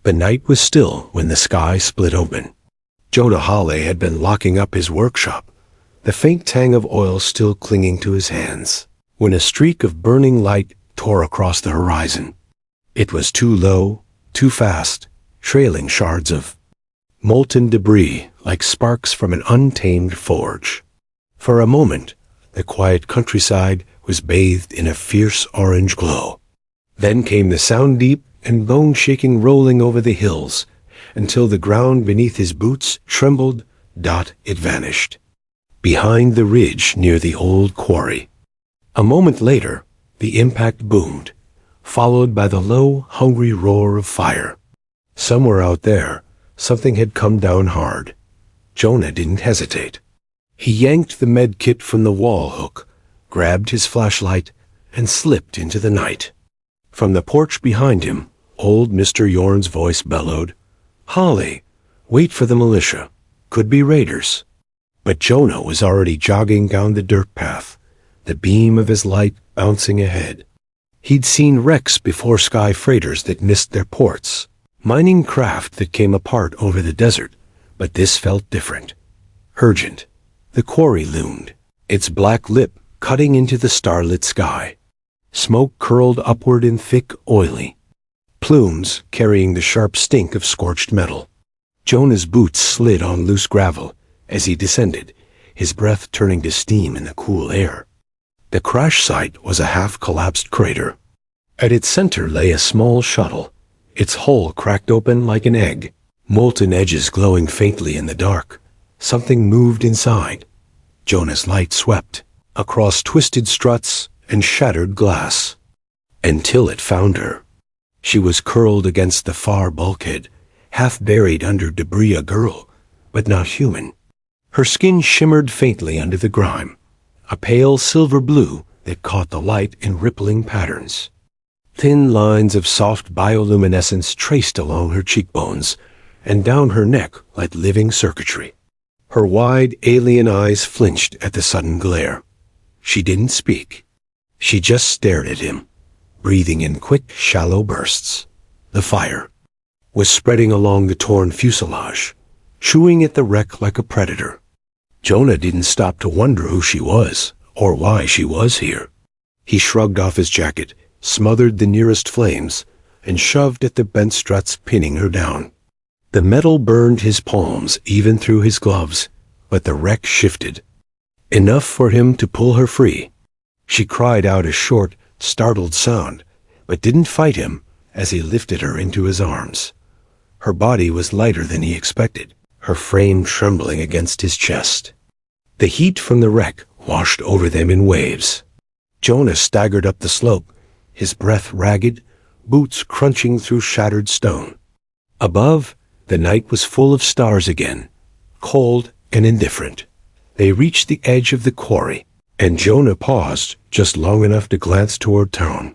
The night was still when the sky split open. Jonah Hawley had been locking up his workshop, the faint tang of oil still clinging to his hands, when a streak of burning light tore across the horizon. It was too low, too fast, trailing shards of molten debris like sparks from an untamed forge. For a moment, the quiet countryside was bathed in a fierce orange glow. Then came the sound, deep and bone-shaking, rolling over the hills, until the ground beneath his boots trembled. It vanished behind the ridge near the old quarry. A moment later, the impact boomed, followed by the low, hungry roar of fire. Somewhere out there, something had come down hard. Jonah didn't hesitate. He yanked the med kit from the wall hook, grabbed his flashlight, and slipped into the night. From the porch behind him, old Mr. Yorn's voice bellowed, "Holly, wait for the militia. Could be raiders." But Jonah was already jogging down the dirt path, the beam of his light bouncing ahead. He'd seen wrecks before, sky freighters that missed their ports, mining craft that came apart over the desert, but this felt different. Urgent. The quarry loomed, its black lip cutting into the starlit sky. Smoke curled upward in thick, oily plumes carrying the sharp stink of scorched metal. Jonah's boots slid on loose gravel as he descended, his breath turning to steam in the cool air. The crash site was a half-collapsed crater. At its center lay a small shuttle, its hull cracked open like an egg, molten edges glowing faintly in the dark. Something moved inside. Jonah's light swept across twisted struts and shattered glass, until it found her. She was curled against the far bulkhead, half buried under debris, a girl, but not human. Her skin shimmered faintly under the grime, a pale silver blue that caught the light in rippling patterns. Thin lines of soft bioluminescence traced along her cheekbones and down her neck like living circuitry. Her wide, alien eyes flinched at the sudden glare. She didn't speak. She just stared at him, breathing in quick, shallow bursts. The fire was spreading along the torn fuselage, chewing at the wreck like a predator. Jonah didn't stop to wonder who she was, or why she was here. He shrugged off his jacket, smothered the nearest flames, and shoved at the bent struts, pinning her down. The metal burned his palms, even through his gloves, but the wreck shifted enough for him to pull her free. She cried out a short, startled sound, but didn't fight him as he lifted her into his arms. Her body was lighter than he expected, her frame trembling against his chest. The heat from the wreck washed over them in waves. Jonah staggered up the slope, his breath ragged, boots crunching through shattered stone. Above, the night was full of stars again, cold and indifferent. They reached the edge of the quarry, and Jonah paused just long enough to glance toward town.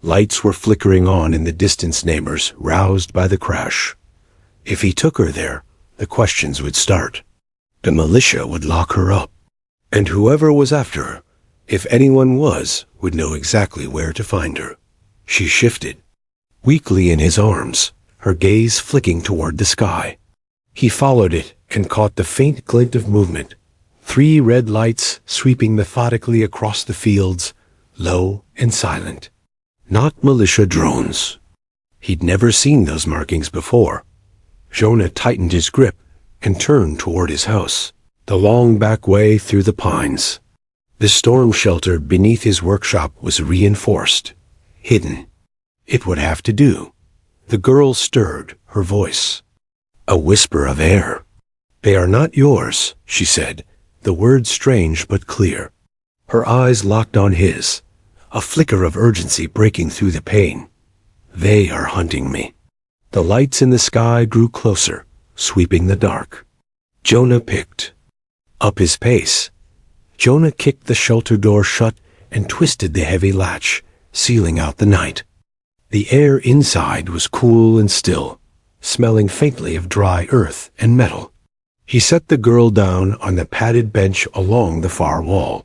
Lights were flickering on in the distance, neighbors roused by the crash. If he took her there, the questions would start. The militia would lock her up, and whoever was after her, if anyone was, would know exactly where to find her. She shifted, weakly in his arms, her gaze flicking toward the sky. He followed it and caught the faint glint of movement. 3 red lights sweeping methodically across the fields, low and silent. Not militia drones. He'd never seen those markings before. Jonah tightened his grip and turned toward his house, the long back way through the pines. The storm shelter beneath his workshop was reinforced, hidden. It would have to do. The girl stirred, her voice a whisper of air. "They are not yours," she said, the words strange but clear. Her eyes locked on his, a flicker of urgency breaking through the pain. "They are hunting me." The lights in the sky grew closer, sweeping the dark. Jonah picked up his pace. Jonah kicked the shelter door shut and twisted the heavy latch, sealing out the night. The air inside was cool and still, smelling faintly of dry earth and metal. He set the girl down on the padded bench along the far wall.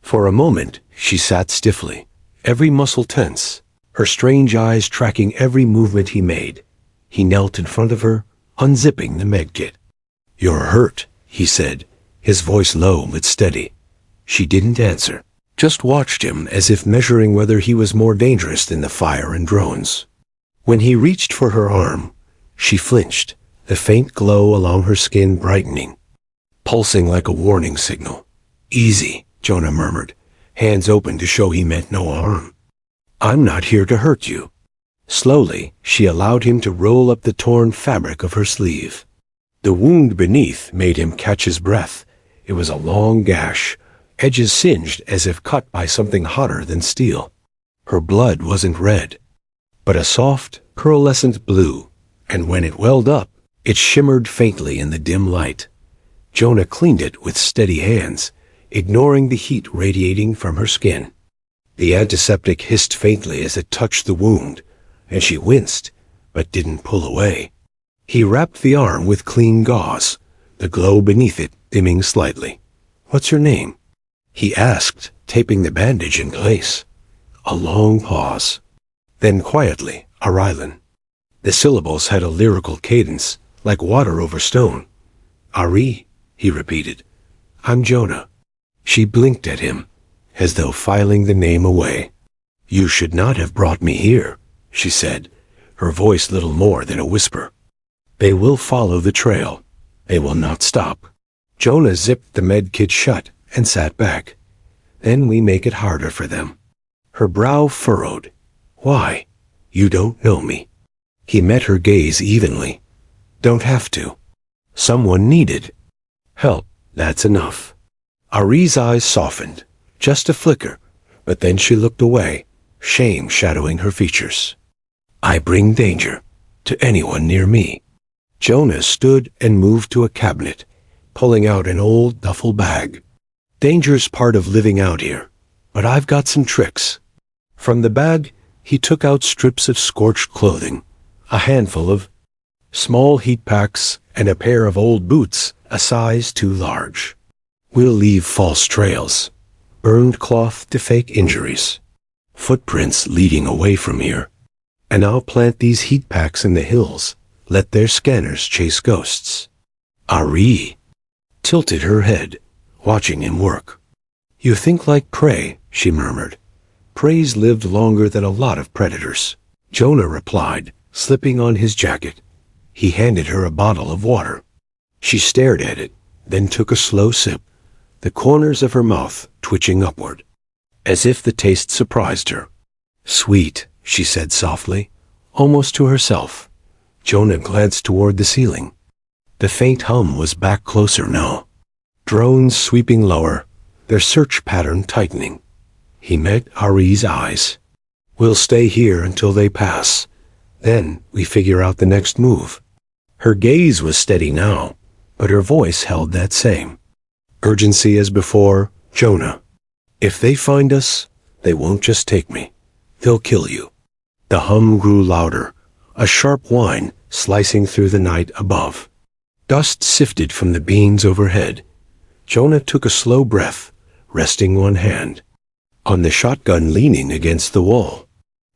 For a moment, she sat stiffly, every muscle tense, her strange eyes tracking every movement he made. He knelt in front of her, unzipping the medkit. "You're hurt," he said, his voice low but steady. She didn't answer, just watched him as if measuring whether he was more dangerous than the fire and drones. When he reached for her arm, she flinched, the faint glow along her skin brightening, pulsing like a warning signal. "Easy," Jonah murmured, hands open to show he meant no harm. "I'm not here to hurt you." Slowly, she allowed him to roll up the torn fabric of her sleeve. The wound beneath made him catch his breath. It was a long gash, edges singed as if cut by something hotter than steel. Her blood wasn't red, but a soft, pearlescent blue, and when it welled up, it shimmered faintly in the dim light. Jonah cleaned it with steady hands, ignoring the heat radiating from her skin. The antiseptic hissed faintly as it touched the wound, and she winced, but didn't pull away. He wrapped the arm with clean gauze, the glow beneath it dimming slightly. "What's your name?" he asked, taping the bandage in place. A long pause. Then quietly, Arylan. The syllables had a lyrical cadence, like water over stone. "Ari," he repeated. "I'm Jonah." She blinked at him, as though filing the name away. "You should not have brought me here," she said, her voice little more than a whisper. "They will follow the trail. They will not stop." Jonah zipped the med kit shut and sat back. "Then we make it harder for them." Her brow furrowed. "Why? You don't know me." He met her gaze evenly. "Don't have to. Someone needed help. That's enough." Ari's eyes softened, just a flicker, but then she looked away, shame shadowing her features. "I bring danger to anyone near me." Jonah stood and moved to a cabinet, pulling out an old duffel bag. "Danger's part of living out here, but I've got some tricks." From the bag, he took out strips of scorched clothing, a handful of small heat packs, and a pair of old boots a size too large. "We'll leave false trails, burned cloth to fake injuries, footprints leading away from here. And I'll plant these heat packs in the hills, let their scanners chase ghosts." Ari tilted her head, watching him work. "You think like prey," she murmured. "Preys lived longer than a lot of predators." Jonah replied, slipping on his jacket. He handed her a bottle of water. She stared at it, then took a slow sip, the corners of her mouth twitching upward, as if the taste surprised her. "Sweet," she said softly, almost to herself. Jonah glanced toward the ceiling. The faint hum was back closer now. Drones sweeping lower, their search pattern tightening. He met Ari's eyes. "We'll stay here until they pass. Then we figure out the next move." Her gaze was steady now, but her voice held that same urgency as before. "Jonah, if they find us, they won't just take me. They'll kill you." The hum grew louder, a sharp whine slicing through the night above. Dust sifted from the beams overhead. Jonah took a slow breath, resting one hand on the shotgun leaning against the wall.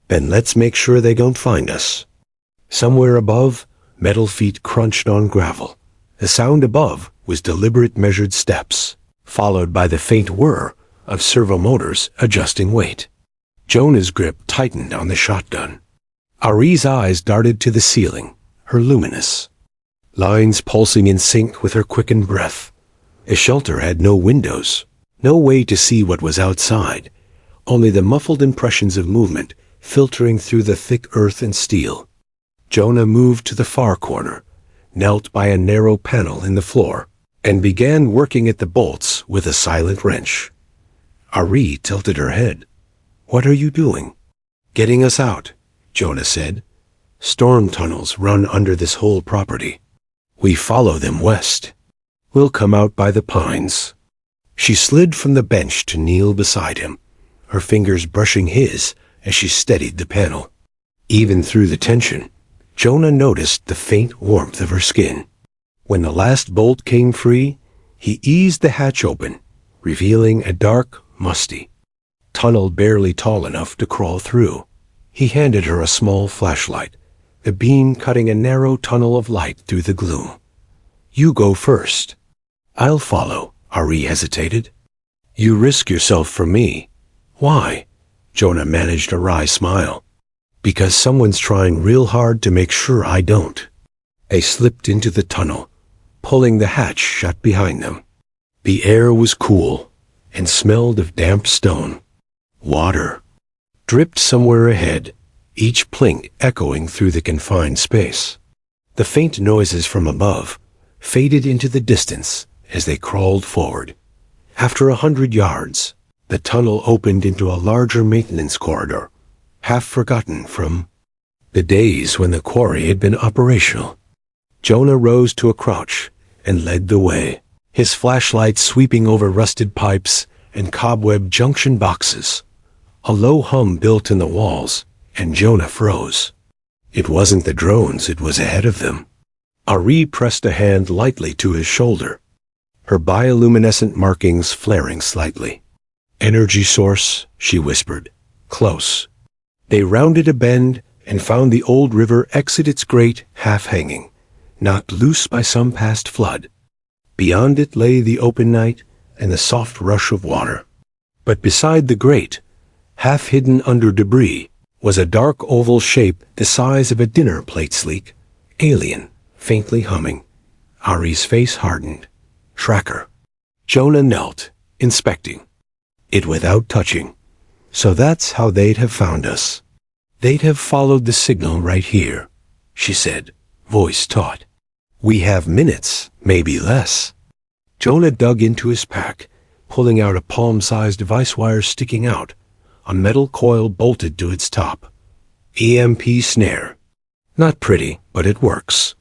"Then let's make sure they don't find us." Somewhere above, metal feet crunched on gravel. The sound above was deliberate measured steps, followed by the faint whir of servomotors adjusting weight. Jonah's grip tightened on the shotgun. Ari's eyes darted to the ceiling, her luminous lines pulsing in sync with her quickened breath. The shelter had no windows, no way to see what was outside, only the muffled impressions of movement filtering through the thick earth and steel. Jonah moved to the far corner, knelt by a narrow panel in the floor, and began working at the bolts with a silent wrench. Ari tilted her head. "What are you doing?" "Getting us out," Jonah said. "Storm tunnels run under this whole property. We follow them west. We'll come out by the pines." She slid from the bench to kneel beside him, her fingers brushing his as she steadied the panel. Even through the tension, Jonah noticed the faint warmth of her skin. When the last bolt came free, he eased the hatch open, revealing a dark, musty tunnel barely tall enough to crawl through. He handed her a small flashlight, the beam cutting a narrow tunnel of light through the gloom. "You go first." "I'll follow," Ari hesitated. "You risk yourself for me." "Why?" Jonah managed a wry smile. "Because someone's trying real hard to make sure I don't." They slipped into the tunnel, pulling the hatch shut behind them. The air was cool and smelled of damp stone. Water dripped somewhere ahead, each plink echoing through the confined space. The faint noises from above faded into the distance as they crawled forward. After 100 yards, the tunnel opened into a larger maintenance corridor, half forgotten from the days when the quarry had been operational. Jonah rose to a crouch and led the way, his flashlight sweeping over rusted pipes and cobweb junction boxes. A low hum built in the walls, and Jonah froze. It wasn't the drones, it was ahead of them. Ari pressed a hand lightly to his shoulder, her bioluminescent markings flaring slightly. "Energy source," she whispered. "Close." They rounded a bend and found the old river exit its grate half-hanging, knocked loose by some past flood. Beyond it lay the open night and the soft rush of water. But beside the grate, half hidden under debris, was a dark oval shape the size of a dinner plate sleek, alien, faintly humming. Ari's face hardened. Tracker. Jonah knelt, inspecting it without touching. "So that's how they'd have found us. They'd have followed the signal right here," she said, voice taut. "We have minutes, maybe less." Jonah dug into his pack, pulling out a palm-sized device wire sticking out, a metal coil bolted to its top. EMP snare. Not pretty, but it works.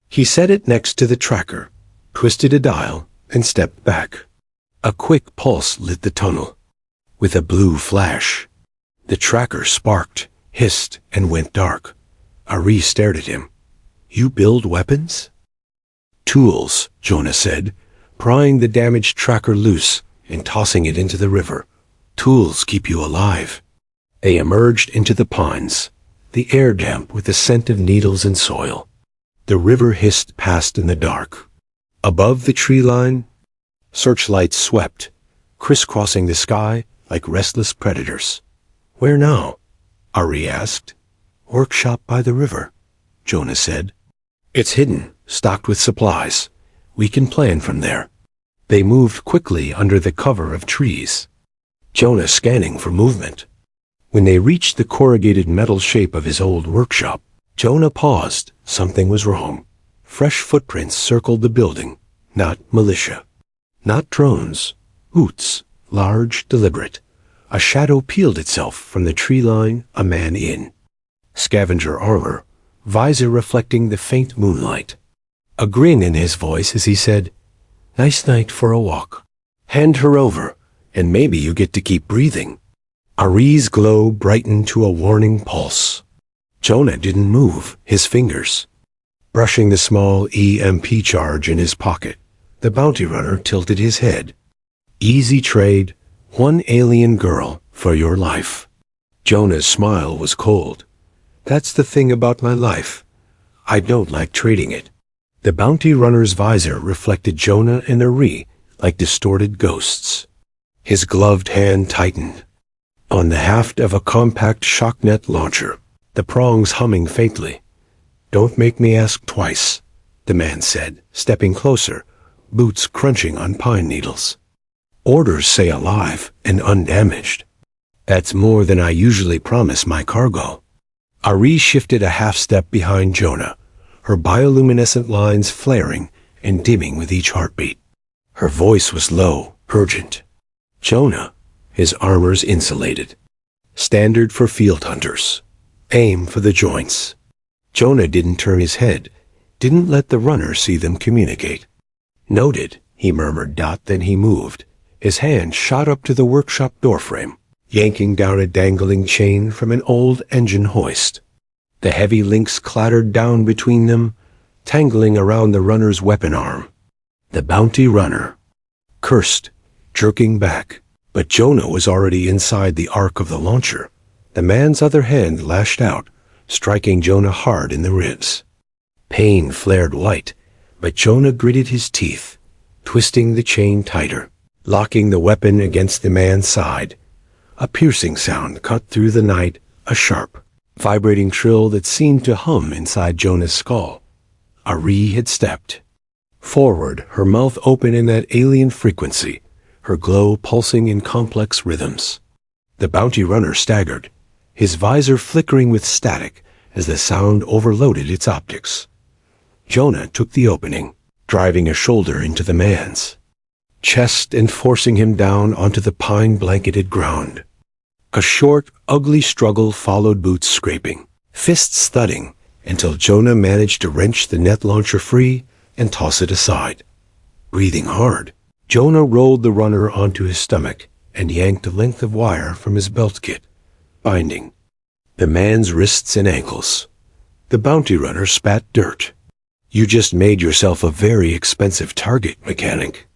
He set it next to the tracker, twisted a dial, and stepped back. A quick pulse lit the tunnel. With a blue flash, the tracker sparked, hissed, and went dark. Ari stared at him. "You build weapons?" "Tools," Jonah said, prying the damaged tracker loose and tossing it into the river. "Tools keep you alive." They emerged into the pines, the air damp with the scent of needles and soil. The river hissed past in the dark. Above the tree line, searchlights swept, crisscrossing the sky like restless predators. "Where now?" Ari asked. "Workshop by the river," Jonah said. "It's hidden, stocked with supplies. We can plan from there." They moved quickly under the cover of trees, Jonah scanning for movement. When they reached the corrugated metal shape of his old workshop, Jonah paused. Something was wrong. Fresh footprints circled the building. Not militia. Not drones. Boots. Large, deliberate. A shadow peeled itself from the tree line, a man in scavenger armor, visor reflecting the faint moonlight. A grin in his voice as he said, "Nice night for a walk. Hand her over, and maybe you get to keep breathing." Ari's glow brightened to a warning pulse. Jonah didn't move, his fingers brushing the small EMP charge in his pocket. The bounty runner tilted his head. "Easy trade, one alien girl for your life." Jonah's smile was cold. "That's the thing about my life. I don't like trading it." The bounty runner's visor reflected Jonah and Ari like distorted ghosts. His gloved hand tightened on the haft of a compact shocknet launcher, the prongs humming faintly. "Don't make me ask twice," the man said, stepping closer, boots crunching on pine needles. "Orders say alive and undamaged. That's more than I usually promise my cargo." Ari shifted a half step behind Jonah, her bioluminescent lines flaring and dimming with each heartbeat. Her voice was low, urgent. "Jonah, his armor's insulated. Standard for field hunters. Aim for the joints." Jonah didn't turn his head, didn't let the runner see them communicate. "Noted," he murmured. Then he moved. His hand shot up to the workshop doorframe, yanking down a dangling chain from an old engine hoist. The heavy links clattered down between them, tangling around the runner's weapon arm. The bounty runner cursed, jerking back, but Jonah was already inside the arc of the launcher. The man's other hand lashed out, striking Jonah hard in the ribs. Pain flared white, but Jonah gritted his teeth, twisting the chain tighter, locking the weapon against the man's side. A piercing sound cut through the night, a sharp, vibrating trill that seemed to hum inside Jonah's skull. Ari had stepped forward, her mouth open in that alien frequency, her glow pulsing in complex rhythms. The bounty runner staggered, his visor flickering with static as the sound overloaded its optics. Jonah took the opening, driving a shoulder into the man's chest and forcing him down onto the pine-blanketed ground. A short, ugly struggle followed, boots scraping, fists thudding, until Jonah managed to wrench the net launcher free and toss it aside. Breathing hard, Jonah rolled the runner onto his stomach and yanked a length of wire from his belt kit, binding the man's wrists and ankles. The bounty runner spat dirt. "You just made yourself a very expensive target, mechanic."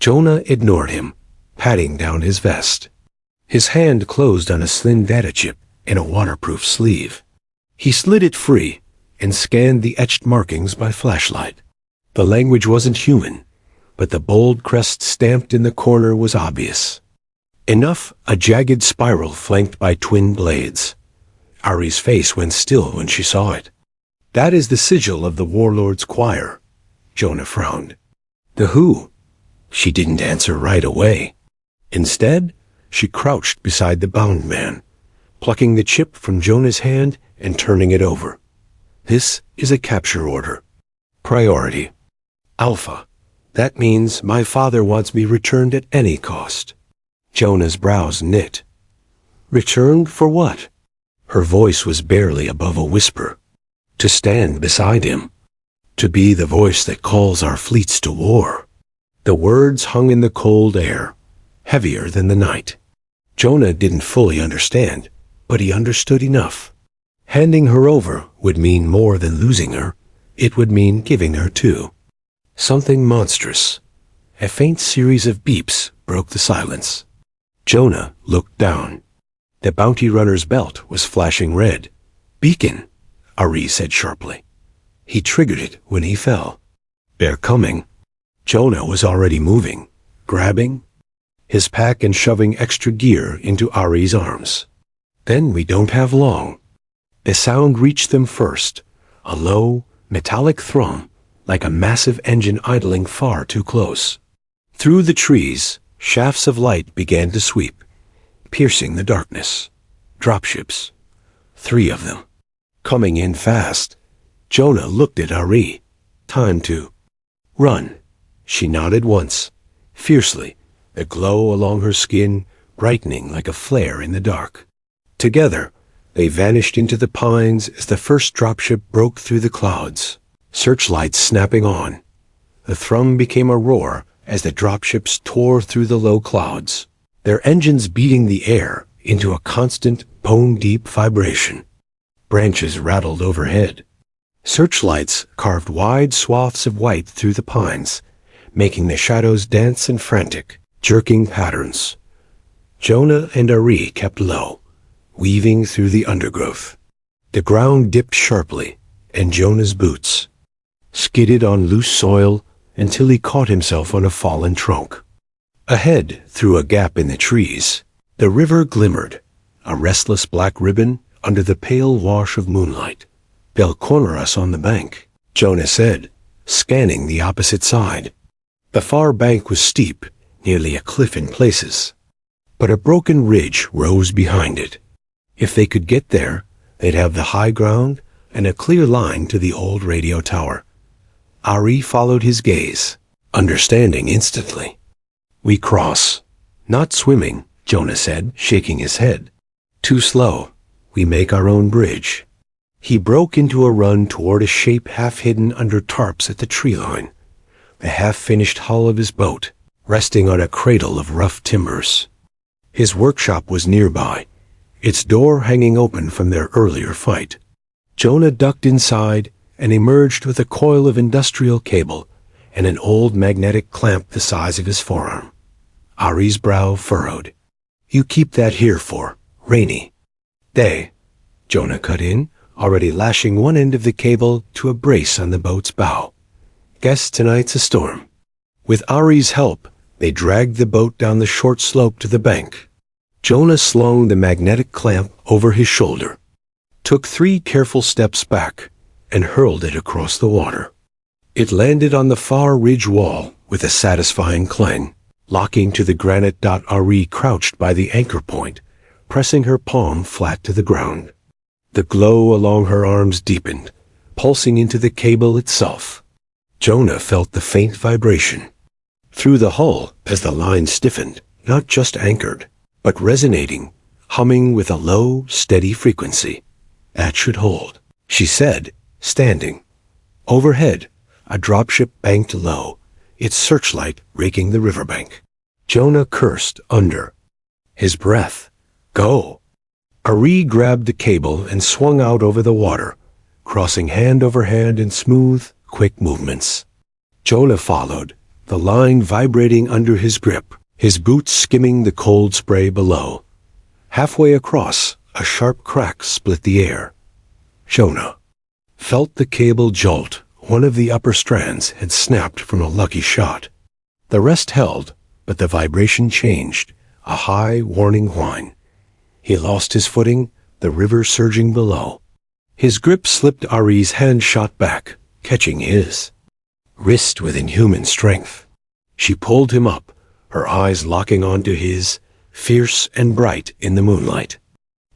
Jonah ignored him, patting down his vest. His hand closed on a slim data chip in a waterproof sleeve. He slid it free and scanned the etched markings by flashlight. The language wasn't human, but the bold crest stamped in the corner was obvious. Enough, a jagged spiral flanked by twin blades. Ari's face went still when she saw it. "That is the sigil of the warlord's choir." Jonah frowned. "The who?" She didn't answer right away. Instead, she crouched beside the bound man, plucking the chip from Jonah's hand and turning it over. "This is a capture order. Priority. Alpha. That means my father wants me returned at any cost." Jonah's brows knit. "Returned for what?" Her voice was barely above a whisper. "To stand beside him. To be the voice that calls our fleets to war." The words hung in the cold air, heavier than the night. Jonah didn't fully understand, but he understood enough. Handing her over would mean more than losing her. It would mean giving her too. Something monstrous. A faint series of beeps broke the silence. Jonah looked down. The bounty runner's belt was flashing red. "Beacon," Ari said sharply. He triggered it when he fell. "They're coming." Jonah was already moving, grabbing his pack and shoving extra gear into Ari's arms. "Then we don't have long." The sound reached them first, a low, metallic thrum, like a massive engine idling far too close. Through the trees, shafts of light began to sweep, piercing the darkness. Dropships. 3 of them. Coming in fast. Jonah looked at Ari. "Time to run." She nodded once, fiercely, the glow along her skin brightening like a flare in the dark. Together, they vanished into the pines as the first dropship broke through the clouds, searchlights snapping on. The thrum became a roar as the dropships tore through the low clouds, their engines beating the air into a constant, bone-deep vibration. Branches rattled overhead. Searchlights carved wide swaths of white through the pines, making the shadows dance in frantic, jerking patterns. Jonah and Ari kept low, weaving through the undergrowth. The ground dipped sharply, and Jonah's boots skidded on loose soil until he caught himself on a fallen trunk. Ahead, through a gap in the trees, the river glimmered, a restless black ribbon under the pale wash of moonlight. "They'll corner us on the bank," Jonah said, scanning the opposite side. The far bank was steep, nearly a cliff in places, but a broken ridge rose behind it. If they could get there, they'd have the high ground and a clear line to the old radio tower. Ari followed his gaze, understanding instantly. "We cross." "Not swimming," Jonah said, shaking his head. "Too slow. We make our own bridge." He broke into a run toward a shape half hidden under tarps at the tree line, the half-finished hull of his boat, resting on a cradle of rough timbers. His workshop was nearby, its door hanging open from their earlier fight. Jonah ducked inside and emerged with a coil of industrial cable and an old magnetic clamp the size of his forearm. Ari's brow furrowed. "You keep that here for rainy day," Jonah cut in, already lashing one end of the cable to a brace on the boat's bow. "Guess tonight's a storm." With Ari's help, they dragged the boat down the short slope to the bank. Jonah slung the magnetic clamp over his shoulder, took 3 careful steps back, and hurled it across the water. It landed on the far ridge wall with a satisfying clang, locking to the granite. Ari crouched by the anchor point, pressing her palm flat to the ground. The glow along her arms deepened, pulsing into the cable itself. Jonah felt the faint vibration through the hull as the line stiffened, not just anchored, but resonating, humming with a low, steady frequency. "That should hold," she said, standing. Overhead, a dropship banked low, its searchlight raking the riverbank. Jonah cursed under his breath. "Go!" Ari grabbed the cable and swung out over the water, crossing hand over hand in smooth, quick movements. Jonah followed, the line vibrating under his grip, his boots skimming the cold spray below. Halfway across, a sharp crack split the air. Jonah felt the cable jolt. One of the upper strands had snapped from a lucky shot. The rest held, but the vibration changed, a high, warning whine. He lost his footing, the river surging below. His grip slipped. Ari's hand shot back, catching his wrist with inhuman strength. She pulled him up, her eyes locking onto his, fierce and bright in the moonlight.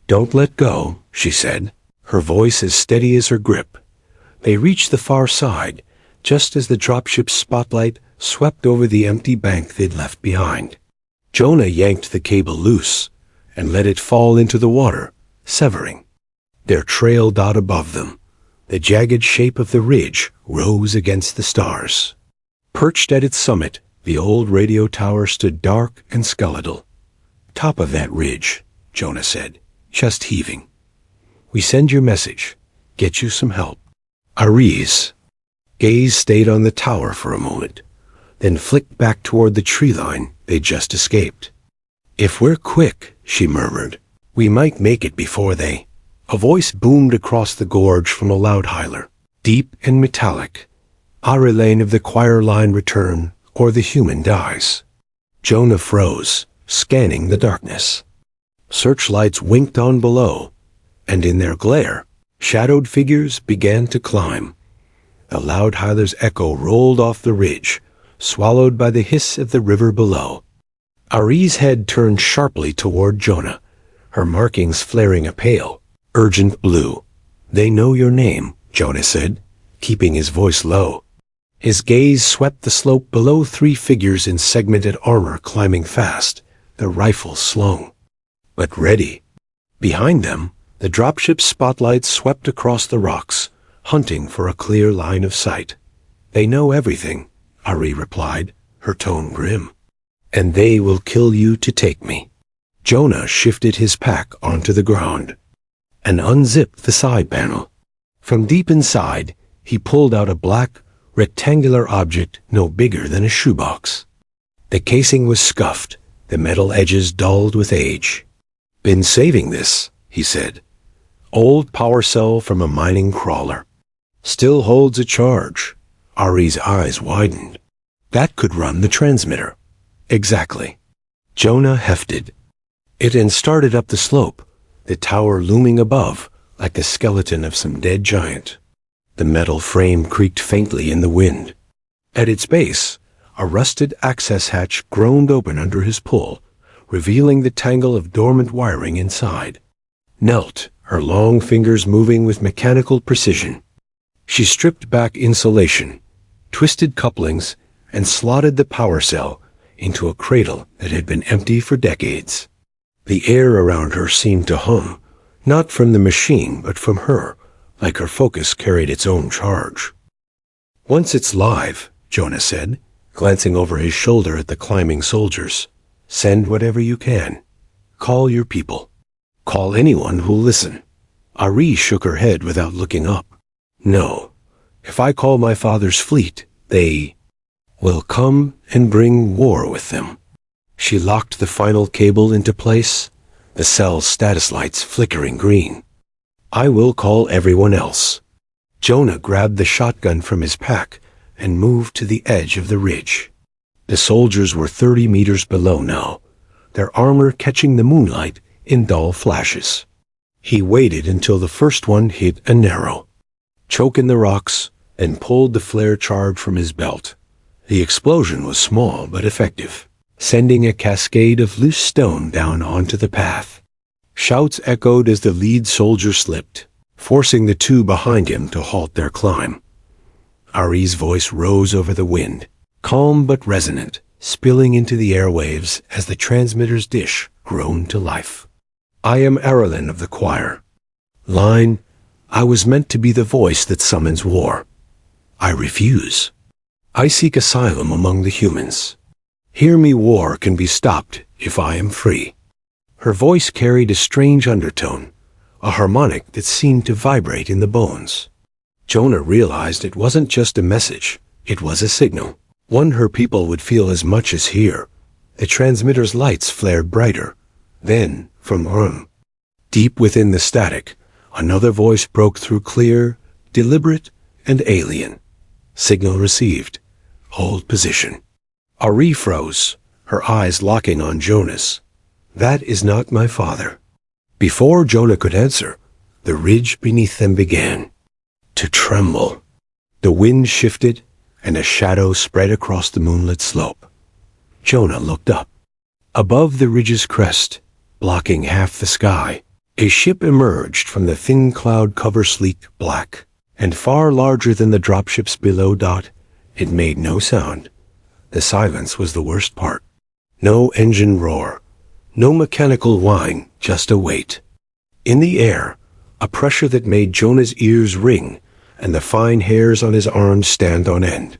"Don't let go," she said, her voice as steady as her grip. They reached the far side, just as the dropship's spotlight swept over the empty bank they'd left behind. Jonah yanked the cable loose and let it fall into the water, severing. There trailed out above them. The jagged shape of the ridge rose against the stars. Perched at its summit, the old radio tower stood dark and skeletal. "Top of that ridge," Jonah said, chest heaving. "We send your message. Get you some help." Ari's gaze stayed on the tower for a moment, then flicked back toward the tree line they'd just escaped. "If we're quick," she murmured, "we might make it before they—" A voice boomed across the gorge from a loudhailer, deep and metallic. "Our lane of the choir line return, or the human dies." Jonah froze, scanning the darkness. Searchlights winked on below, and in their glare, shadowed figures began to climb. The loudhailer's echo rolled off the ridge, swallowed by the hiss of the river below. Ari's head turned sharply toward Jonah, her markings flaring a pale, urgent blue. "They know your name," Jonah said, keeping his voice low. His gaze swept the slope below 3 figures in segmented armor climbing fast, their rifles slung, but ready. Behind them, the dropship's spotlight swept across the rocks, hunting for a clear line of sight. "They know everything," Ari replied, her tone grim. "And they will kill you to take me." Jonah shifted his pack onto the ground and unzipped the side panel. From deep inside, he pulled out a black, rectangular object no bigger than a shoebox. The casing was scuffed, the metal edges dulled with age. "Been saving this," he said. "Old power cell from a mining crawler. Still holds a charge." Ari's eyes widened. "That could run the transmitter." "Exactly." Jonah hefted it and started up the slope, the tower looming above like the skeleton of some dead giant. The metal frame creaked faintly in the wind. At its base, a rusted access hatch groaned open under his pull, revealing the tangle of dormant wiring inside. Knelt, her long fingers moving with mechanical precision. She stripped back insulation, twisted couplings, and slotted the power cell into a cradle that had been empty for decades. The air around her seemed to hum, not from the machine but from her, like her focus carried its own charge. "Once it's live," Jonah said, glancing over his shoulder at the climbing soldiers, "send whatever you can. Call your people. Call anyone who'll listen." Ari shook her head without looking up. "No. If I call my father's fleet, they will come and bring war with them." She locked the final cable into place, the cell's status lights flickering green. I will call everyone else. Jonah grabbed the shotgun from his pack and moved to the edge of the ridge. The soldiers were 30 meters below now, their armor catching the moonlight in dull flashes. He waited until the first one hit a narrow choke in the rocks and pulled the flare charge from his belt. The explosion was small but effective, sending a cascade of loose stone down onto the path. Shouts echoed as the lead soldier slipped, forcing the two behind him to halt their climb. Ari's voice rose over the wind, calm but resonant, spilling into the airwaves as the transmitter's dish groaned to life. I am Aralyn of the choir. Line, I was meant to be the voice that summons war. I refuse. I seek asylum among the humans. Hear me, war can be stopped if I am free. Her voice carried a strange undertone, a harmonic that seemed to vibrate in the bones. Jonah realized it wasn't just a message, it was a signal, one her people would feel as much as hear. The transmitter's lights flared brighter. Then, from deep within the static, another voice broke through, clear, deliberate, and alien. Signal received. Hold position. Ari froze, her eyes locking on Jonah's. That is not my father. Before Jonah could answer, the ridge beneath them began to tremble. The wind shifted, and a shadow spread across the moonlit slope. Jonah looked up. Above the ridge's crest, blocking half the sky, a ship emerged from the thin cloud cover, sleek black, and far larger than the dropships below. It made no sound. The silence was the worst part. No engine roar, no mechanical whine, just a weight. In the air, a pressure that made Jonah's ears ring and the fine hairs on his arms stand on end.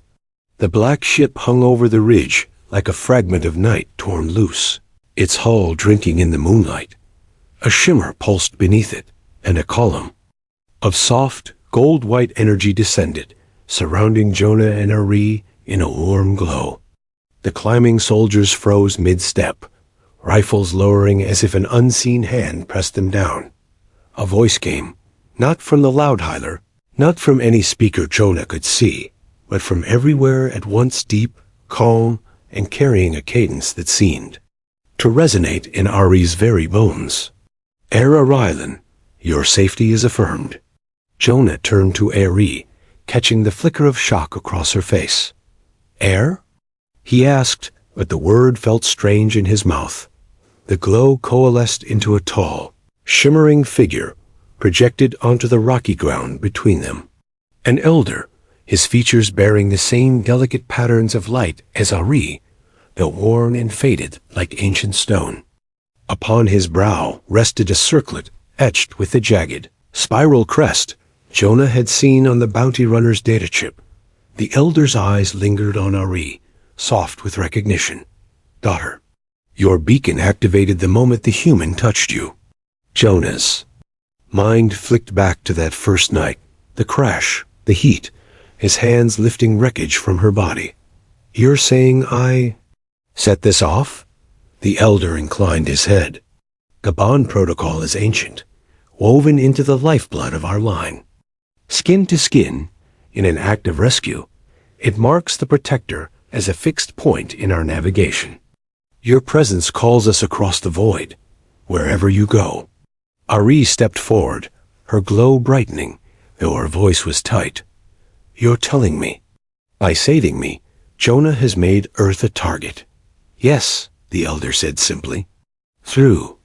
The black ship hung over the ridge like a fragment of night torn loose, its hull drinking in the moonlight. A shimmer pulsed beneath it, and a column of soft, gold-white energy descended, surrounding Jonah and Ari in a warm glow. The climbing soldiers froze mid-step, rifles lowering as if an unseen hand pressed them down. A voice came, not from the loudhailer, not from any speaker Jonah could see, but from everywhere at once, deep, calm, and carrying a cadence that seemed to resonate in Ari's very bones. Aralyn, your safety is affirmed. Jonah turned to Ari, catching the flicker of shock across her face. Air? He asked, but the word felt strange in his mouth. The glow coalesced into a tall, shimmering figure projected onto the rocky ground between them. An elder, his features bearing the same delicate patterns of light as Ari, though worn and faded like ancient stone. Upon his brow rested a circlet etched with the jagged, spiral crest Jonah had seen on the bounty runner's data chip. The elder's eyes lingered on Ari, soft with recognition. Daughter, your beacon activated the moment the human touched you. Jonah's mind flicked back to that first night, the crash, the heat, his hands lifting wreckage from her body. You're saying I set this off? The elder inclined his head. The bond protocol is ancient, woven into the lifeblood of our line. Skin to skin, in an act of rescue, it marks the protector as a fixed point in our navigation. Your presence calls us across the void, wherever you go. Ari stepped forward, her glow brightening, though her voice was tight. You're telling me, by saving me, Jonah has made Earth a target. Yes, the elder said simply. Through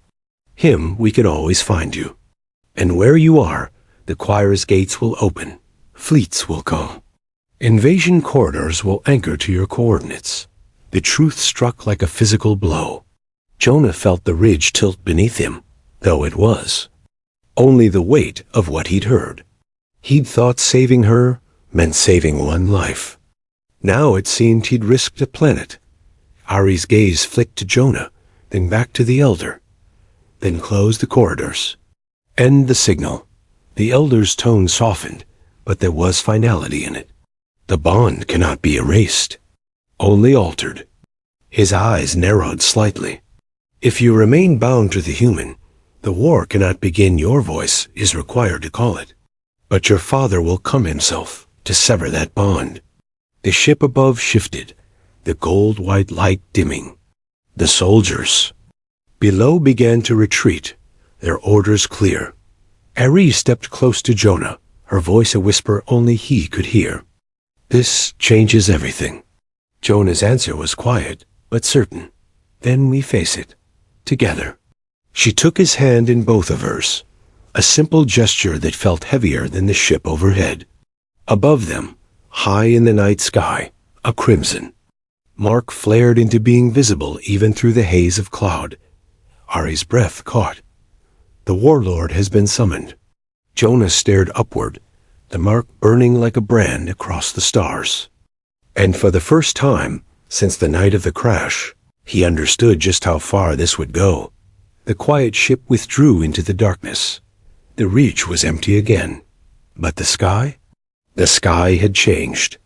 him we can always find you. And where you are, the choir's gates will open, fleets will come. Invasion corridors will anchor to your coordinates. The truth struck like a physical blow. Jonah felt the ridge tilt beneath him, though it was only the weight of what he'd heard. He'd thought saving her meant saving one life. Now it seemed he'd risked a planet. Ari's gaze flicked to Jonah, then back to the elder. Then close the corridors. End the signal. The elder's tone softened, but there was finality in it. The bond cannot be erased, only altered. His eyes narrowed slightly. If you remain bound to the human, The war cannot begin. Your voice is required to call it. But your father will come himself to sever that bond. The ship above shifted, the gold-white light dimming. The soldiers below began to retreat, their orders clear. Ares stepped close to Jonah, her voice a whisper only he could hear. This changes everything. Jonah's answer was quiet, but certain. Then we face it, together. She took his hand in both of hers, a simple gesture that felt heavier than the ship overhead. Above them, high in the night sky, a crimson mark flared into being visible even through the haze of cloud. Ari's breath caught. The warlord has been summoned. Jonah stared upward, the mark burning like a brand across the stars. And for the first time, since the night of the crash, he understood just how far this would go. The quiet ship withdrew into the darkness. The reach was empty again. But the sky? The sky had changed.